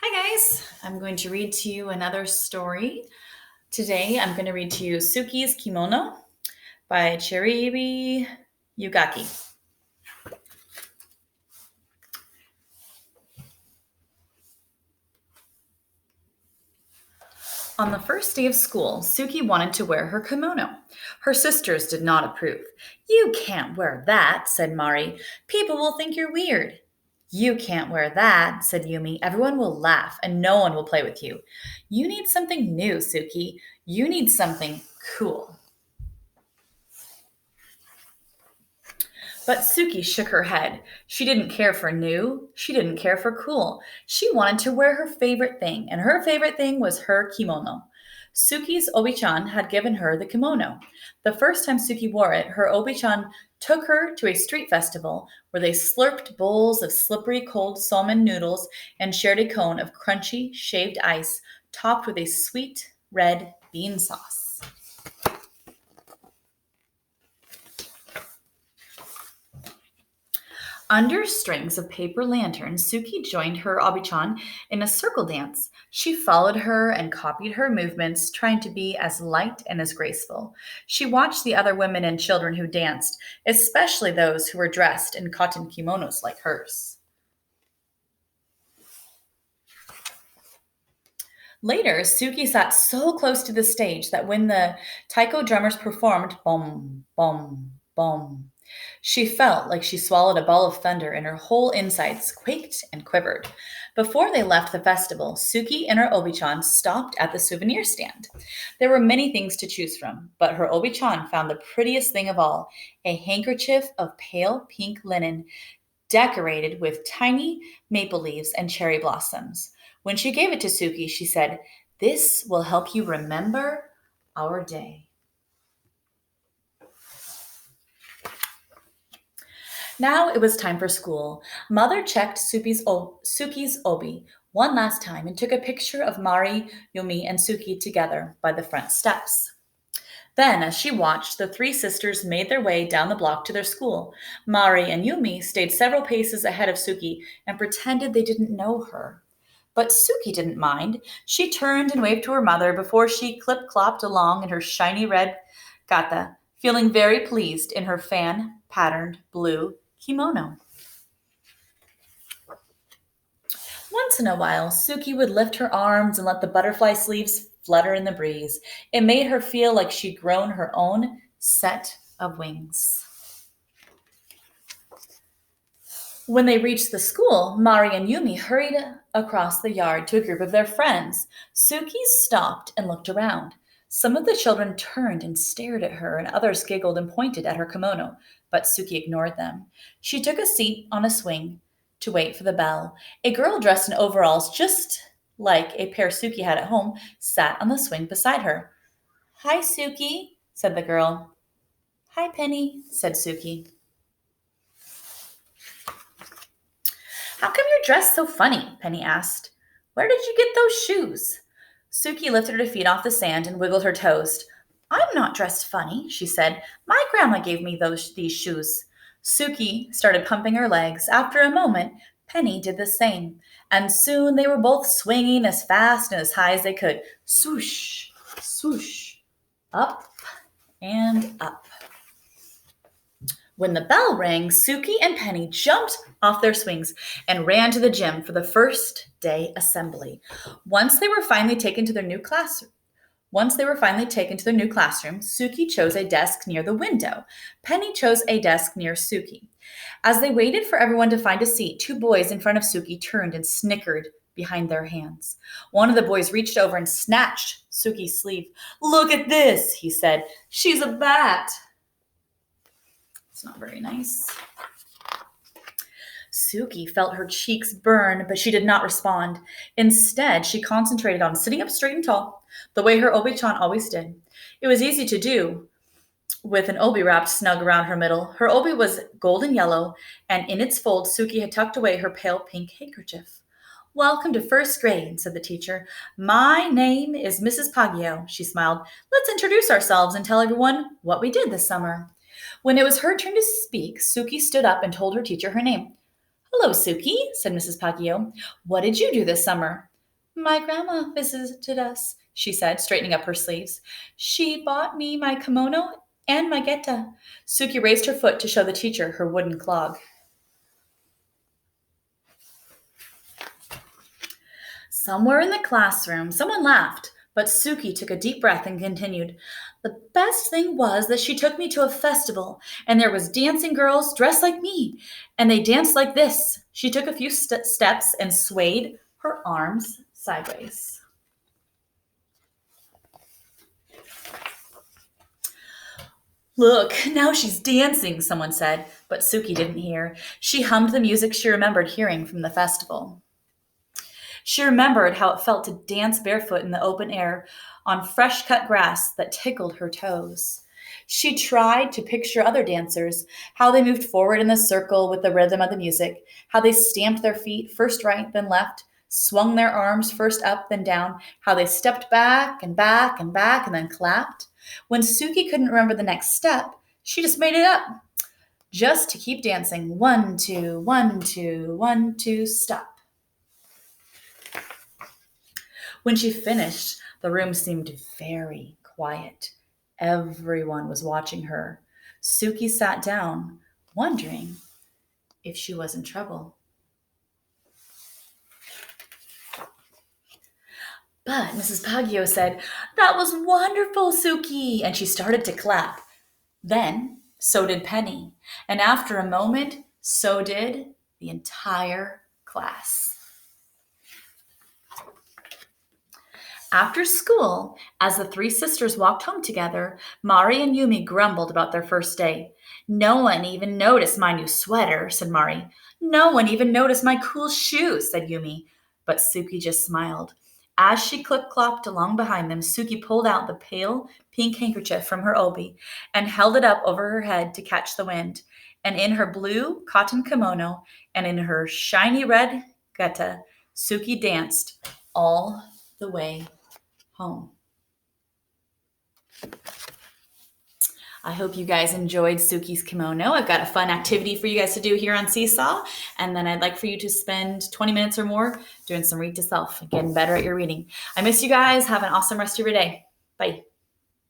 Hi, guys. I'm going to read to you another story. Today, I'm going to read to you Suki's Kimono by Chiribi Yugaki. On the first day of school, Suki wanted to wear her kimono. Her sisters did not approve. You can't wear that, said Mari. People will think you're weird. You can't wear that, said Yumi. Everyone will laugh and no one will play with you. You need something new, Suki. You need something cool. But Suki shook her head. She didn't care for new. She didn't care for cool. She wanted to wear her favorite thing, and her favorite thing was her kimono. Suki's obi-chan had given her the kimono. The first time Suki wore it, her obi-chan took her to a street festival where they slurped bowls of slippery cold salmon noodles and shared a cone of crunchy shaved ice topped with a sweet red bean sauce. Under strings of paper lanterns, Suki joined her Obi-chan in a circle dance. She followed her and copied her movements, trying to be as light and as graceful. She watched the other women and children who danced, especially those who were dressed in cotton kimonos like hers. Later, Suki sat so close to the stage that when the taiko drummers performed, boom, boom, boom, she felt like she swallowed a ball of thunder and her whole insides quaked and quivered. Before they left the festival, Suki and her Obi-chan stopped at the souvenir stand. There were many things to choose from, but her Obi-chan found the prettiest thing of all, a handkerchief of pale pink linen decorated with tiny maple leaves and cherry blossoms. When she gave it to Suki, she said, "This will help you remember our day." Now it was time for school. Mother checked Suki's obi one last time and took a picture of Mari, Yumi, and Suki together by the front steps. Then, as she watched, the three sisters made their way down the block to their school. Mari and Yumi stayed several paces ahead of Suki and pretended they didn't know her. But Suki didn't mind. She turned and waved to her mother before she clip-clopped along in her shiny red gata, feeling very pleased in her fan-patterned blue kimono. Once in a while, Suki would lift her arms and let the butterfly sleeves flutter in the breeze. It made her feel like she'd grown her own set of wings. When they reached the school, Mari and Yumi hurried across the yard to a group of their friends. Suki stopped and looked around. Some of the children turned and stared at her, and others giggled and pointed at her kimono, but Suki ignored them. She took a seat on a swing to wait for the bell. A girl dressed in overalls, just like a pair Suki had at home, sat on the swing beside her. "Hi, Suki," said the girl. "Hi, Penny," said Suki. "How come you're dressed so funny?" Penny asked. "Where did you get those shoes?" Suki lifted her feet off the sand and wiggled her toes. "I'm not dressed funny," she said. "My grandma gave me these shoes." Suki started pumping her legs. After a moment, Penny did the same, and soon they were both swinging as fast and as high as they could. Swoosh, swoosh, up and up. When the bell rang, Suki and Penny jumped off their swings and ran to the gym for the first day assembly. Once they were finally taken to their new classroom, Suki chose a desk near the window. Penny chose a desk near Suki. As they waited for everyone to find a seat, two boys in front of Suki turned and snickered behind their hands. One of the boys reached over and snatched Suki's sleeve. "Look at this," he said. "She's a bat." It's not very nice. Suki felt her cheeks burn, but she did not respond. Instead, she concentrated on sitting up straight and tall, the way her obi-chan always did. It was easy to do, with an obi wrapped snug around her middle. Her obi was golden yellow, and in its fold, Suki had tucked away her pale pink handkerchief. "Welcome to first grade," said the teacher. "My name is Mrs. Paggio," she smiled. "Let's introduce ourselves and tell everyone what we did this summer." When it was her turn to speak, Suki stood up and told her teacher her name. "Hello, Suki," said Mrs. Paggio. "What did you do this summer?" My grandma visited us, she said, straightening up her sleeves. She bought me my kimono and my geta. Suki raised her foot to show the teacher her wooden clog. Somewhere in the classroom, someone laughed, but Suki took a deep breath and continued. The best thing was that she took me to a festival, and there was dancing girls dressed like me, and they danced like this. She took a few steps and swayed her arms sideways. Look, now she's dancing, someone said, but Suki didn't hear. She hummed the music she remembered hearing from the festival. She remembered how it felt to dance barefoot in the open air on fresh cut grass that tickled her toes. She tried to picture other dancers, how they moved forward in the circle with the rhythm of the music, how they stamped their feet first right, then left, swung their arms first up, then down, how they stepped back and back and back and then clapped. When Suki couldn't remember the next step, she just made it up, just to keep dancing. 1, 2, 1, 2, 1, 2, stop. When she finished, the room seemed very quiet. Everyone was watching her. Suki sat down, wondering if she was in trouble. But Mrs. Baggio said, "That was wonderful, Suki," and she started to clap. Then, so did Penny. And after a moment, so did the entire class. After school, as the three sisters walked home together, Mari and Yumi grumbled about their first day. "No one even noticed my new sweater," said Mari. "No one even noticed my cool shoes," said Yumi. But Suki just smiled. As she clip-clopped along behind them, Suki pulled out the pale pink handkerchief from her obi and held it up over her head to catch the wind. And in her blue cotton kimono and in her shiny red geta, Suki danced all the way home. I hope you guys enjoyed Suki's kimono. I've got a fun activity for you guys to do here on Seesaw, and then I'd like for you to spend 20 minutes or more doing some read to self, getting better at your reading. I miss you guys. Have an awesome rest of your day. Bye.